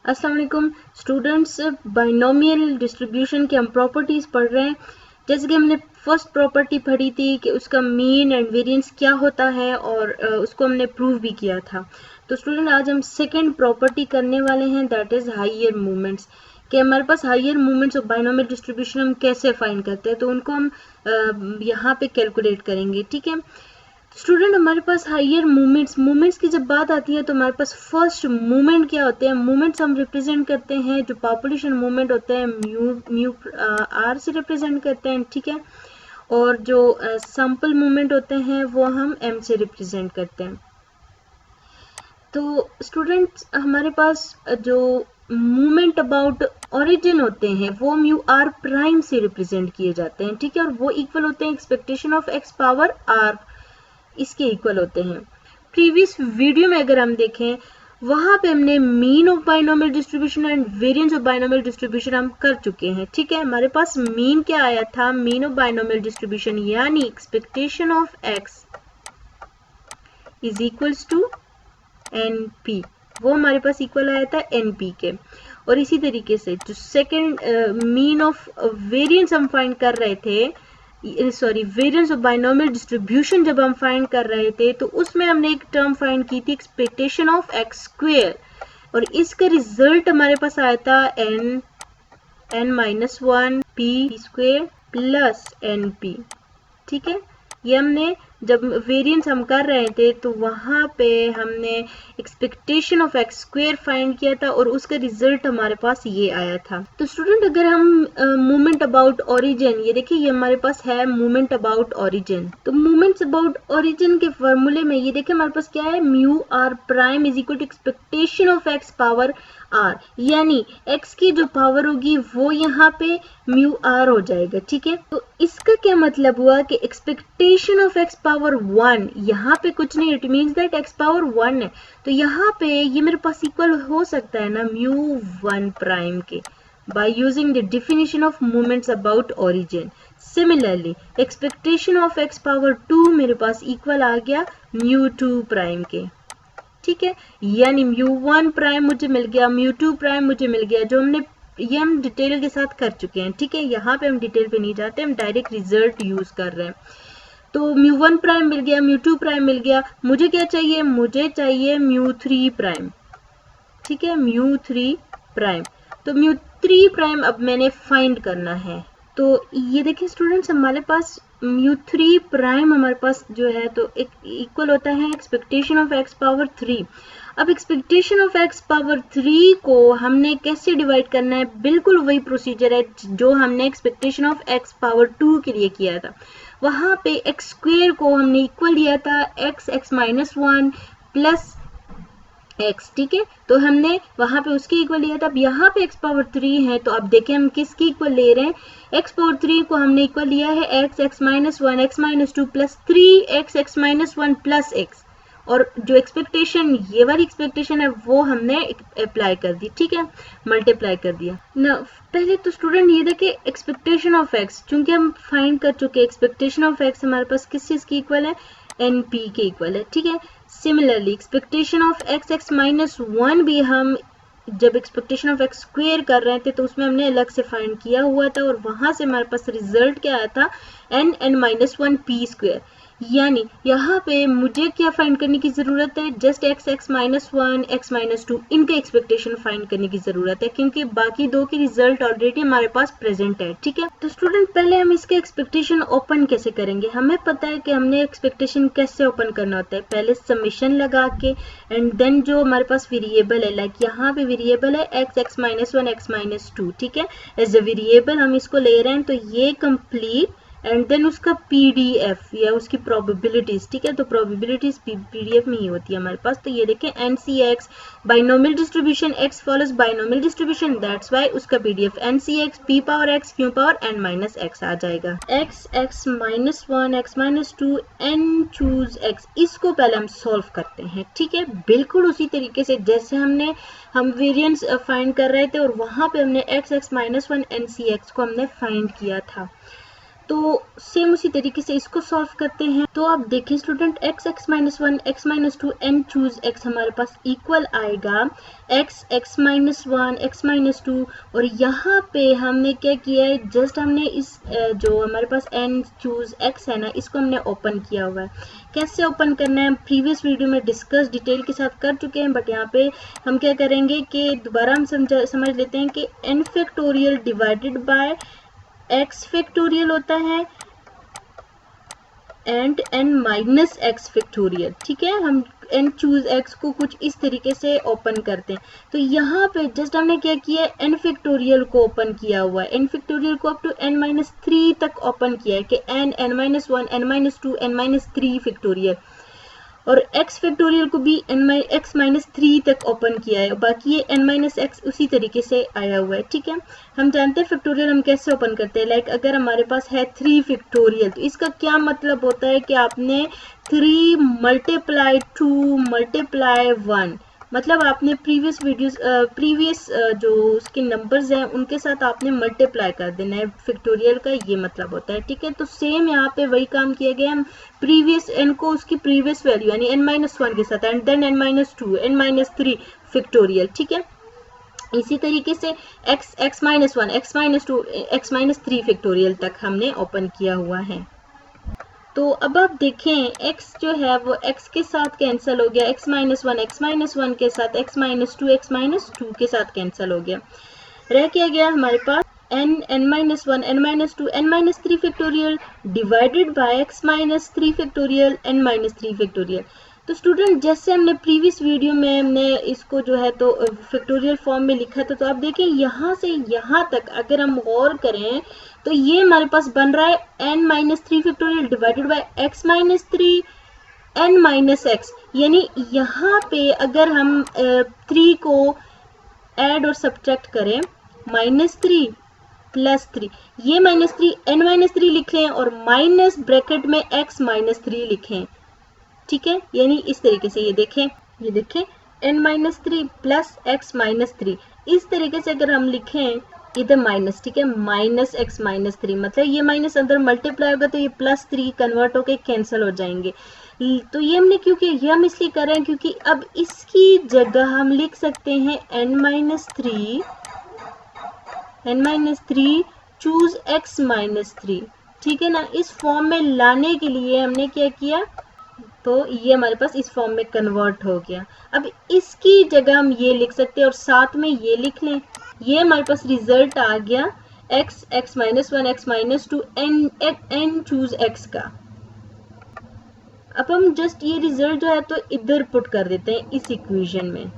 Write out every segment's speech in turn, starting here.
अस्सलाम वालेकुम students, binomial distribution की हम प्रॉपर्टीज पढ़ रहे हैं। जैसे कि हमने फर्स्ट प्रॉपर्टी पढ़ी थी कि उसका मीन एंड वेरिएंस क्या होता है और उसको हमने प्रूव भी किया था। तो स्टूडेंट आज हम सेकंड प्रॉपर्टी करने वाले हैं, दैट इज हायर मूवमेंट्स। कि हमारे पास higher movements of binomial distribution हम कैसे फाइंड करते हैं, तो उनको हम यहाँ पे कैलकुलेट करेंगे। ठीक है स्टूडेंट, हमारे पास हायर मूवमेंट्स की जब बात आती है तो हमारे पास फर्स्ट मूवमेंट क्या होते हैं। मूवमेंट्स हम रिप्रेजेंट करते हैं, जो पॉपुलेशन मूवमेंट होते हैं म्यू आर से रिप्रेजेंट करते हैं। ठीक है, और जो सैंपल मूवमेंट होते हैं वो हम एम से रिप्रेजेंट करते हैं। तो स्टूडेंट्स, हमारे पास जो मूवमेंट अबाउट ओरिजिन होते हैं वो म्यू आर प्राइम से रिप्रेजेंट किए जाते हैं। ठीक है, और वो इक्वल होते हैं expectation of x power R, इसके इक्वल होते हैं। प्रीवियस वीडियो में अगर हम देखें, वहां पे हमने mean of binomial distribution and variance of binomial distribution हम कर चुके हैं। ठीक है, हमारे पास मीन क्या आया था, मीन ऑफ बाइनोमियल डिस्ट्रीब्यूशन यानी expectation of X is equals to N P, वो हमारे पास इक्वल आया था एन पी के। और इसी तरीके से जो सेकेंड मीन ऑफ वेरिएंस हम फाइंड कर रहे थे, वेरिएंस ऑफ बाइनोमियल डिस्ट्रीब्यूशन जब हम फाइंड कर रहे थे तो उसमें हमने एक टर्म फाइंड की थी एक्सपेक्टेशन ऑफ एक्स स्क्वेयर, और इसका रिजल्ट हमारे पास आया था N minus one P square plus N P. ठीक है, ये हमने जब वेरिएंस हम कर रहे थे तो वहां पे हमने expectation of x square find किया था और उसका रिजल्ट हमारे पास ये आया था। तो स्टूडेंट, अगर हम मूवमेंट अबाउट ओरिजिन, ये देखिए ये हमारे पास है मूवमेंट अबाउट ओरिजिन। तो मूवमेंट्स अबाउट ओरिजिन के फॉर्मूले में ये देखिए हमारे पास क्या है, mu R prime is equal to expectation of x power R, यानी एक्स की जो पावर होगी वो यहाँ पे म्यू आर हो जाएगा। ठीक है, तो इसका क्या मतलब हुआ कि expectation of x power one, यहाँ पे कुछ नहीं, it means that x power one है, तो यहाँ पे ये मेरे पास इक्वल हो सकता है ना म्यू वन प्राइम के, by using the definition of movements about origin. Similarly, expectation of x power 2 मेरे पास इक्वल आ गया म्यू टू प्राइम के। ठीक है, यानी म्यू वन प्राइम मुझे मिल गया, म्यू टू प्राइम मुझे मिल गया, जो हमने ये हम डिटेल के साथ कर चुके हैं। ठीक है, यहाँ पे हम डिटेल पे नहीं जाते, हम डायरेक्ट रिजल्ट यूज कर रहे हैं। तो म्यू वन प्राइम मिल गया, म्यू टू प्राइम मिल गया, मुझे क्या चाहिए, मुझे चाहिए म्यू थ्री प्राइम। ठीक है, म्यू थ्री प्राइम, तो म्यू थ्री प्राइम अब मैंने फाइंड करना है। तो ये देखिए स्टूडेंट्स, हमारे पास म्यू थ्री प्राइम हमारे पास जो है तो एक इक्वल होता है expectation of x power three. अब expectation of x power three को हमने कैसे डिवाइड करना है, बिल्कुल वही प्रोसीजर है जो हमने expectation of x power two के लिए किया था। वहां पे एक्स स्क्वेयर को हमने इक्वल दिया था x minus one plus x. ठीक है, तो हमने वहां पे उसके इक्वल लिया था। अब यहाँ पे एक्स पावर थ्री है, तो अब देखें हम किसकी इक्वल ले रहे हैं, एक्स पावर थ्री को हमने इक्वल लिया है x minus one x minus two plus three x minus one plus x, और जो एक्सपेक्टेशन ये वाली एक्सपेक्टेशन है वो हमने अप्लाई कर दी। ठीक है, मल्टीप्लाई कर दिया ना। पहले तो स्टूडेंट ये देखिए एक्सपेक्टेशन ऑफ एक्स, चूंकि हम फाइंड कर चुके एक्सपेक्टेशन ऑफ एक्स हमारे पास किस चीज की इक्वल है, एन पी के इक्वल है। ठीक है, similarly expectation of x minus one भी हम जब एक्सपेक्टेशन ऑफ एक्स स्क्वेयर कर रहे थे तो उसमें हमने अलग से फाइंड किया हुआ था, और वहां से हमारे पास रिजल्ट क्या आया था, N minus one P square. यानी यहाँ पे मुझे क्या फाइंड करने की जरूरत है, just x minus one x minus to, इनके एक्सपेक्टेशन फाइंड करने की जरूरत है, क्योंकि बाकी दो की रिजल्ट ऑलरेडी हमारे पास प्रेजेंट है। ठीक है, तो स्टूडेंट पहले हम इसके एक्सपेक्टेशन ओपन कैसे करेंगे, हमें पता है कि हमने एक्सपेक्टेशन कैसे ओपन करना होता है, पहले समेशन लगा के एंड देन जो हमारे पास वेरिएबल है, लाइक यहाँ पे वेरिएबल है x minus one x minus to. ठीक है, एज अ वेरिएबल हम इसको ले रहे हैं, तो ये कंप्लीट एंड देन उसका पीडीएफ या उसकी प्रोबेबिलिटीज। ठीक है, तो प्रोबेबिलिटीज पीडीएफ में ही होती है हमारे पास। तो ये देखें n C x binomial distribution x follows binomial distribution, that's why उसका PDF n C x p power x q power n minus x आ जाएगा। X minus one x minus two n choose x, इसको पहले हम सॉल्व करते हैं। ठीक है, बिल्कुल उसी तरीके से जैसे हम वेरिएंस फाइंड कर रहे थे और वहां पे हमने एक्स माइनस वन एनसीएक्स को हमने फाइंड किया था। तो सेम उसी तरीके से इसको सॉल्व करते हैं। तो आप देखिए student, x x minus 1 x minus 2 n choose x हमारे पास इक्वल आएगा x x minus 1 x minus 2, और यहाँ पे हमने क्या किया है, जस्ट हमने इस जो हमारे पास n चूज x है ना, इसको हमने ओपन किया हुआ है। कैसे ओपन करना है प्रीवियस वीडियो में डिस्कस डिटेल के साथ कर चुके हैं, बट यहाँ पे हम क्या करेंगे कि दोबारा हम समझ लेते हैं कि n factorial divided by x factorial होता है and n minus x factorial. ठीक है, हम n चूज x को कुछ इस तरीके से ओपन करते हैं। तो यहाँ पे जस्ट हमने क्या किया है, n फैक्टोरियल को ओपन किया हुआ है, n फैक्टोरियल को अप टू n माइनस 3 तक ओपन किया है कि n minus 1 n minus 2 n minus 3 factorial, और x फैक्टोरियल को भी x माइनस 3 तक ओपन किया है, बाकी ये n माइनस एक्स उसी तरीके से आया हुआ है। ठीक है, हम जानते हैं फैक्टोरियल हम कैसे ओपन करते हैं। लाइक अगर हमारे पास है 3 फैक्टोरियल, तो इसका क्या मतलब होता है कि आपने 3 मल्टीप्लाई 2 मल्टीप्लाई 1, मतलब आपने प्रीवियस जो उसके नंबर्स हैं उनके साथ आपने मल्टीप्लाई कर देना है, फैक्टोरियल का ये मतलब होता है। ठीक है, तो सेम यहाँ पे वही काम किया गया, हम प्रीवियस n को उसकी प्रीवियस वैल्यू यानी n माइनस 1 के साथ and then n minus 2 n minus 3 factorial. ठीक है, इसी तरीके से x minus 1 x minus 2 x minus 3 factorial तक हमने ओपन किया हुआ है। तो अब आप देखें x जो है वो x के साथ कैंसिल हो गया, x माइनस 1 के साथ, x माइनस 2 के साथ कैंसिल हो गया, रह क्या गया हमारे पास n minus 1 n minus 2 n minus 3 factorial divided by x minus 3 factorial n minus 3 factorial. तो स्टूडेंट जैसे हमने प्रीवियस वीडियो में हमने इसको जो है तो फैक्टोरियल फॉर्म में लिखा था, तो आप देखें यहाँ से यहाँ तक अगर हम गौर करें तो ये हमारे पास बन रहा है n minus 3 factorial divided by x minus 3 n minus x, यानी यहाँ पे अगर हम 3 को ऐड और सब्ट्रैक्ट करें, माइनस 3 प्लस 3, ये माइनस 3 n माइनस 3 लिखें और माइनस ब्रैकेट में x माइनस 3 लिखें। ठीक है, यानी इस तरीके से ये देखें n minus 3 plus x minus 3, इस तरीके से अगर हम लिखें इधर माइनस, ठीक है, माइनस x माइनस 3, मतलब ये माइनस अंदर मल्टीप्लाई होगा तो ये प्लस 3 कन्वर्ट होके कैंसिल हो जाएंगे। तो ये हमने क्यों किया, ये हम इसलिए कर रहे हैं क्योंकि अब इसकी जगह हम लिख सकते हैं n minus 3 choose x minus 3। ठीक है ना, इस फॉर्म में लाने के लिए हमने क्या किया, तो ये हमारे पास इस फॉर्म में कन्वर्ट हो गया। अब इसकी जगह हम ये लिख सकते हैं और साथ में ये लिख लें, ये हमारे पास रिजल्ट आ गया x minus 1 x minus 2 n choose x का। अब हम जस्ट ये रिजल्ट जो है तो इधर पुट कर देते हैं इस इक्वेशन में।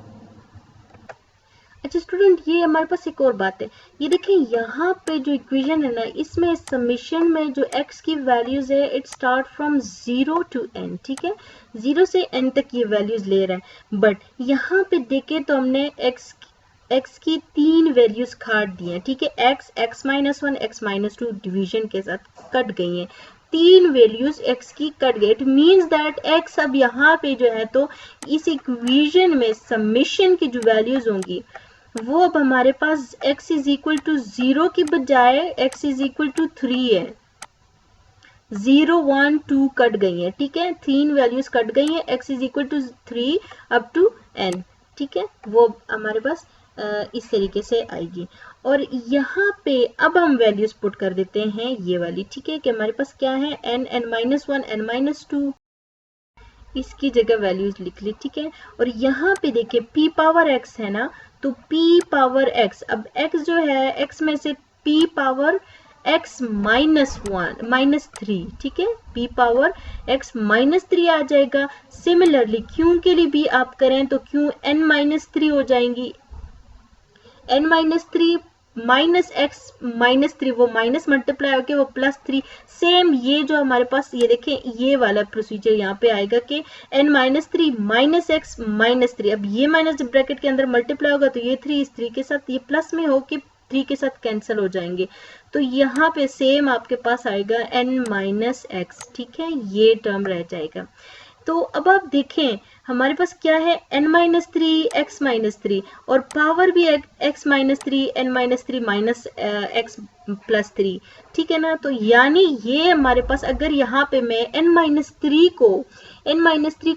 अच्छा स्टूडेंट, ये हमारे पास एक और बात है, ये देखें यहाँ पे जो इक्वेशन है ना, इसमें समीशन में जो x की वैल्यूज है it start from 0 to n। ठीक है, 0 से n तक ये वैल्यूज ले रहा है, बट यहाँ पे देखें तो हमने x की 3 वैल्यूज काट दी हैं। ठीक है, x minus 1 x minus 2 division के साथ कट गई हैं, 3 वैल्यूज x की कट गई। इट मीन्स दैट x अब यहाँ पे जो है तो इस इक्वेशन में समीशन की जो वैल्यूज होंगी वो अब हमारे पास x इज इक्वल टू 0 की बजाय x इज इक्वल टू 3 है। 0 1 2 कट गई है। ठीक है, 3 वैल्यूज कट गई हैं, x is equal to 3 up to n। ठीक है, वो हमारे पास इस तरीके से आएगी, और यहाँ पे अब हम वैल्यूज पुट कर देते हैं ये वाली। ठीक है, कि हमारे पास क्या है n माइनस 1 n माइनस 2, इसकी जगह वैल्यूज लिख ली। ठीक है, और यहाँ पे देखिए p पावर x है ना, तो p पावर x, अब x जो है x में से p पावर x माइनस 3, ठीक है, p पावर x माइनस 3 आ जाएगा। सिमिलरली क्यों के लिए भी आप करें तो क्यों n माइनस 3 हो जाएंगी, n minus 3 minus x minus 3, वो माइनस मल्टीप्लाई होके वो प्लस 3, सेम ये जो हमारे पास ये देखें ये वाला प्रोसीजर यहाँ पे आएगा कि n minus 3 minus x minus 3, अब ये माइनस ब्रैकेट के अंदर मल्टीप्लाई होगा तो ये 3 इस 3 के साथ ये प्लस में हो के 3 के साथ कैंसिल हो जाएंगे, तो यहाँ पे सेम आपके पास आएगा n माइनस एक्स। ठीक है, ये टर्म रह जाएगा। तो अब आप देखें हमारे पास क्या है n-3 x-3 और पावर भी x-3 n-3 माइनस x+3, ठीक है ना। तो यानी ये हमारे पास अगर यहाँ पे मैं n-3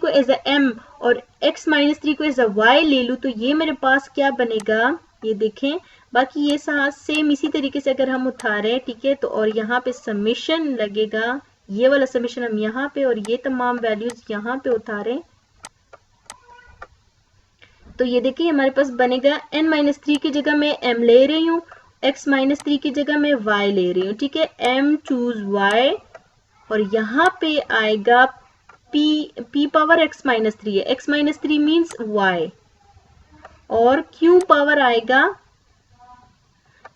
को एज अ m और x-3 को एज अ y ले लूँ तो ये मेरे पास क्या बनेगा, ये देखें। बाकी ये सेम इसी तरीके से अगर हम उठारे, ठीक है, तो और यहाँ पे समेशन लगेगा, ये वाला समेशन हम यहाँ पे और ये तमाम वैल्यूज यहाँ पे उतारें तो ये देखिए हमारे पास बनेगा n-3 की जगह मैं m ले रही हूँ, x-3 की जगह मैं y ले रही हूँ, ठीक है। m चूज y और यहाँ पे आएगा p पावर x-3 है, x-3 मीन्स y और q पावर आएगा,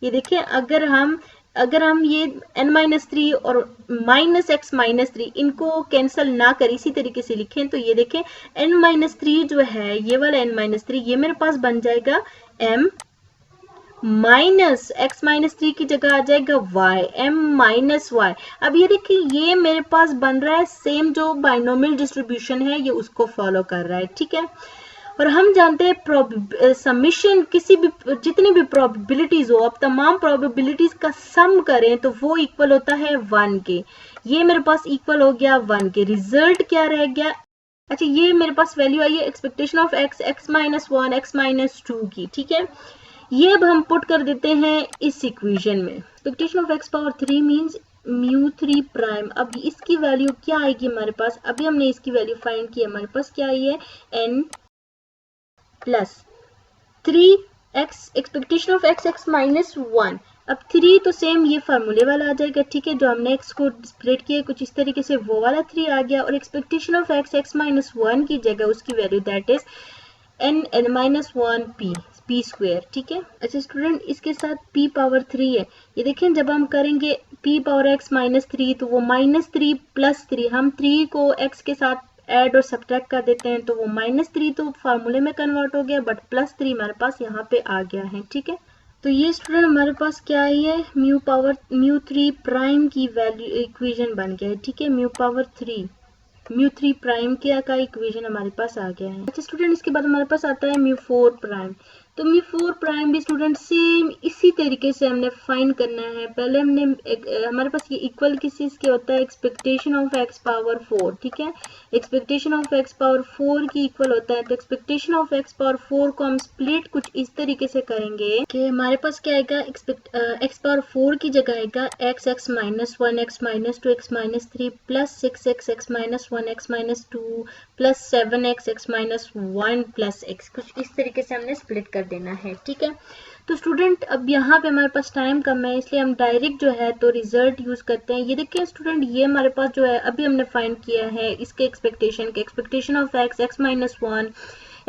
ये देखिए अगर हम ये n-3 और माइनस x-3 इनको कैंसिल ना कर इसी तरीके से लिखें तो ये देखें n-3 जो है ये वाला n-3 ये मेरे पास बन जाएगा m माइनस x-3 की जगह आ जाएगा y, m माइनस y। अब ये देखिए ये मेरे पास बन रहा है सेम जो बाइनोमियल डिस्ट्रीब्यूशन है ये उसको फॉलो कर रहा है, ठीक है। और हम जानते हैं समिशन किसी भी जितनी भी प्रोबेबिलिटीज हो आप तमाम प्रोबेबिलिटीज का सम करें तो वो इक्वल होता है 1 के। ये मेरे पास इक्वल हो गया 1 के। रिजल्ट क्या रह गया, अच्छा ये मेरे पास वैल्यू आई है एक्सपेक्टेशन ऑफ x-1 x-2 की, ठीक है। ये अब हम पुट कर देते हैं इस इक्वेशन में। Expectation of x power 3 means μ3 prime. अब इसकी वैल्यू क्या आएगी हमारे पास, अभी हमने इसकी वैल्यू फाइंड की, हमारे पास क्या आई है n plus 3x expectation of x minus 1। अब 3 तो सेम ये फार्मूले वाला आ जाएगा, ठीक है, जो हमने x को स्प्लिट किया कुछ इस तरीके से वो वाला 3 आ गया और एक्सपेक्टेशन ऑफ x माइनस 1 की जगह उसकी value that is n minus 1 p square, ठीक है। अच्छा स्टूडेंट इसके साथ p पावर 3 है, ये देखें जब हम करेंगे p पावर x माइनस 3 तो वो माइनस 3 प्लस 3, हम 3 को x के साथ ऐड और सब्ट्रैक्ट कर देते हैं तो वो माइनस 3 तो फार्मूले में कन्वर्ट हो गया बट प्लस 3 हमारे पास यहाँ पे आ गया है, ठीक है। तो ये स्टूडेंट हमारे पास क्या आई है μ3 प्राइम की वैल्यू इक्वेशन बन गया है, ठीक है। μ3 प्राइम का इक्वेशन हमारे पास आ गया है। अच्छा स्टूडेंट इसके बाद हमारे पास आता है μ4 प्राइम। तो μ4 प्राइम भी स्टूडेंट सेम इसी तरीके से हमने फाइंड करना है। पहले हमने हमारे पास ये इक्वल किस चीज के होता है, एक्सपेक्टेशन ऑफ x पावर 4, ठीक है। एक्सपेक्टेशन ऑफ x पावर 4 की इक्वल होता है, तो एक्सपेक्टेशन ऑफ x पावर 4 को हम स्प्लिट कुछ इस तरीके से करेंगे कि हमारे पास क्या आएगा, x पावर 4 की जगह आएगा x minus 1 x minus 2 x minus 3 plus 6x x minus 1 x minus 2 plus 7x x minus 1 plus x, कुछ इस तरीके से हमने स्प्लिट कर देना है, ठीक है। तो स्टूडेंट अब यहाँ पे हमारे पास टाइम कम है इसलिए हम डायरेक्ट जो है तो रिजल्ट यूज करते हैं। ये देखिए स्टूडेंट ये हमारे पास जो है अभी हमने फाइंड किया है इसके expectation of x minus 1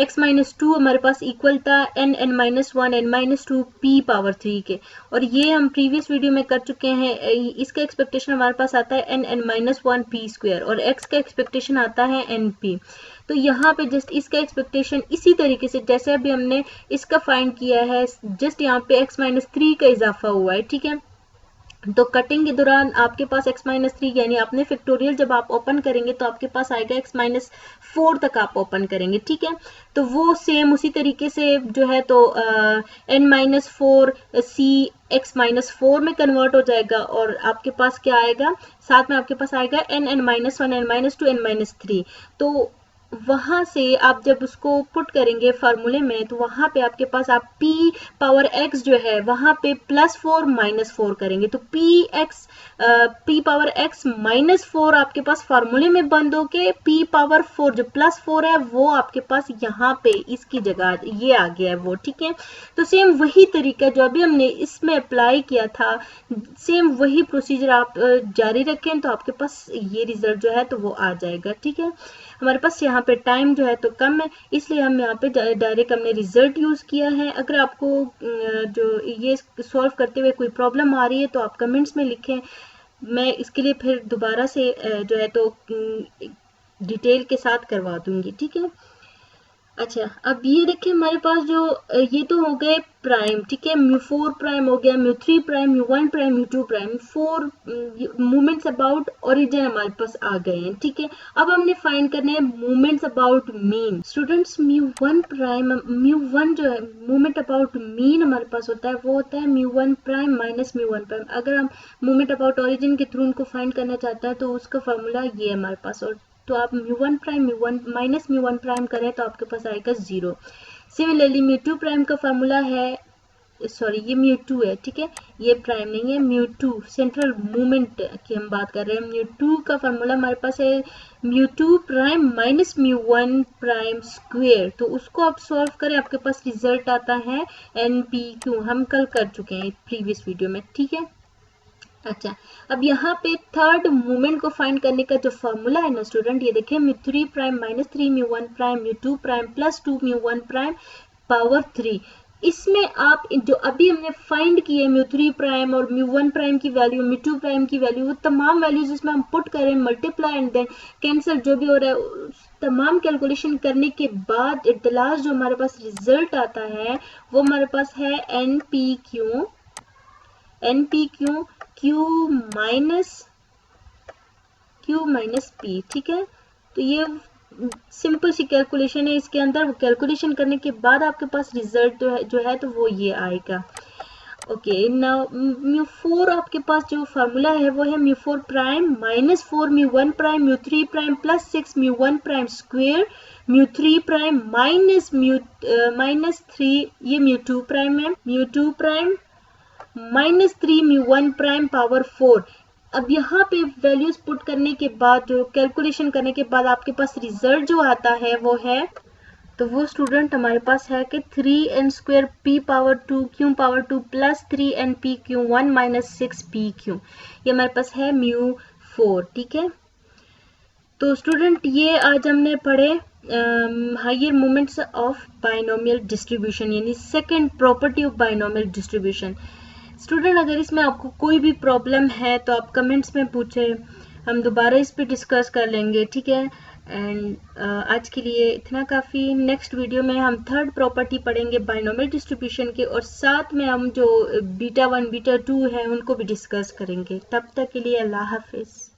x minus 2 हमारे पास इक्वल था n minus 1 n minus 2 p power 3 के, और ये हम प्रीवियस वीडियो में कर चुके हैं। इसका एक्सपेक्टेशन हमारे पास आता है n माइनस 1 p स्क्वायर और x का एक्सपेक्टेशन आता है n p। तो यहाँ पे जस्ट इसका एक्सपेक्टेशन इसी तरीके से जैसे अभी हमने इसका फाइंड किया है, जस्ट यहाँ पे x माइनस 3 का इजाफा हुआ है, ठीक है। तो कटिंग के दौरान आपके पास x माइनस 3 यानी आपने फैक्टोरियल जब आप ओपन करेंगे तो आपके पास आएगा x माइनस 4 तक आप ओपन करेंगे, ठीक है। तो वो सेम उसी तरीके से जो है तो n minus 4 c x minus 4 में कन्वर्ट हो जाएगा और आपके पास क्या आएगा, साथ में आपके पास आएगा n minus 1 n minus 2 n minus 3। तो वहां से आप जब उसको पुट करेंगे फार्मूले में तो वहां पे आपके पास आप p पावर x जो है वहां पे +4 -4 करेंगे तो p पावर x -4 आपके पास फार्मूले में बंद होके p पावर 4 जो +4 है वो आपके पास यहाँ पे इसकी जगह ये आ गया है वो, ठीक है। तो सेम वही तरीका जो अभी हमने इसमें अप्लाई किया था सेम वही प्रोसीजर आप जारी रखें तो आपके पास ये रिजल्ट जो है तो वो आ जाएगा, ठीक है। हमारे पास यहाँ पे टाइम जो है तो कम है इसलिए हम यहाँ पे डायरेक्ट हमने रिजल्ट यूज किया है। अगर आपको जो ये सॉल्व करते हुए कोई प्रॉब्लम आ रही है तो आप कमेंट्स में लिखें, मैं इसके लिए फिर दोबारा से जो है तो डिटेल के साथ करवा दूंगी, ठीक है। अच्छा, अब ये देखिए हमारे पास जो ये तो हो गए प्राइम, ठीक है, म्यू 4 प्राइम हो गया, mu 3 prime, mu 1 prime, mu 2 prime, 4 movements about origin हमारे पास आ गए हैं, ठीक है। अब हमने फाइंड करने हैं movements about mean. Students mu 1 prime, mu 1 जो है मूवमेंट अबाउट मीन हमारे पास होता है, वो होता है mu 1 prime minus mu 1 prime. अगर हम मूवमेंट अबाउट ओरिजिन के थ्रू उनको फाइंड करना चाहते हैं तो उसका फॉर्मूला ये है हमारे पास, और तो आप mu 1 prime mu 1 minus mu 1 prime करें तो आपके पास आएगा 0। सिमिलरली म्यू 2 प्राइम का फॉर्मूला है, सॉरी ये म्यू 2 है, ठीक है, ये प्राइम नहीं है, म्यू 2 सेंट्रल मूवमेंट की हम बात कर रहे हैं। म्यू 2 का फॉर्मूला हमारे पास है mu 2 prime minus mu 1 prime square. तो उसको आप सॉल्व करें, आपके पास रिजल्ट आता है NPQ, हम कल कर चुके हैं प्रीवियस वीडियो में, ठीक है। अच्छा, अब यहाँ पे थर्ड मूवमेंट को फाइंड करने का जो फॉर्मूला है ना स्टूडेंट, ये देखिए mu 3 prime minus 3 mu 1 prime mu 2 prime plus 2 mu 1 prime power 3। इसमें आप जो अभी हमने फाइंड किए म्यू 3 प्राइम और म्यू 1 प्राइम की वैल्यू, म्यू 2 प्राइम की वैल्यू, वो तमाम वैल्यूज इसमें हम पुट करें, मल्टीप्लाई एंड देन कैंसिल जो भी हो रहा है, उस तमाम कैलकुलेशन करने के बाद एट द लास्ट जो हमारे पास रिजल्ट आता है वो हमारे पास है NPQ क्यू माइनस पी, ठीक है। तो ये सिंपल सी कैलकुलेशन है, इसके अंदर कैलकुलेशन करने के बाद आपके पास रिजल्ट जो है तो वो ये आएगा। ओके, नाउ म्यू 4 आपके पास जो फार्मूला है वो है mu 4 prime minus 4 mu 1 prime mu 3 prime plus 6 mu 1 prime square mu 3 prime minus 3, ये म्यू 2 प्राइम है, mu 2 prime minus 3 mu 1 prime power 4। अब यहाँ पे वैल्यूज पुट करने के बाद, जो कैलकुलेशन करने के बाद आपके पास रिजल्ट जो आता है वो है, तो वो स्टूडेंट हमारे पास है कि 3n square p power 2 q power 2 plus 3n p q 1 minus 6 p q, ये हमारे पास है म्यू 4, ठीक है। तो स्टूडेंट ये आज हमने पढ़े higher moments of binomial distribution, यानी second property of binomial distribution. Student अगर इसमें आपको कोई भी प्रॉब्लम है तो आप कमेंट्स में पूछें, हम दोबारा इस पे डिस्कस कर लेंगे, ठीक है। एंड आज के लिए इतना काफ़ी। नेक्स्ट वीडियो में हम थर्ड प्रॉपर्टी पढ़ेंगे बाइनोमियल डिस्ट्रीब्यूशन के, और साथ में हम जो बीटा 1 बीटा 2 है उनको भी डिस्कस करेंगे। तब तक के लिए अल्लाह हाफिज़।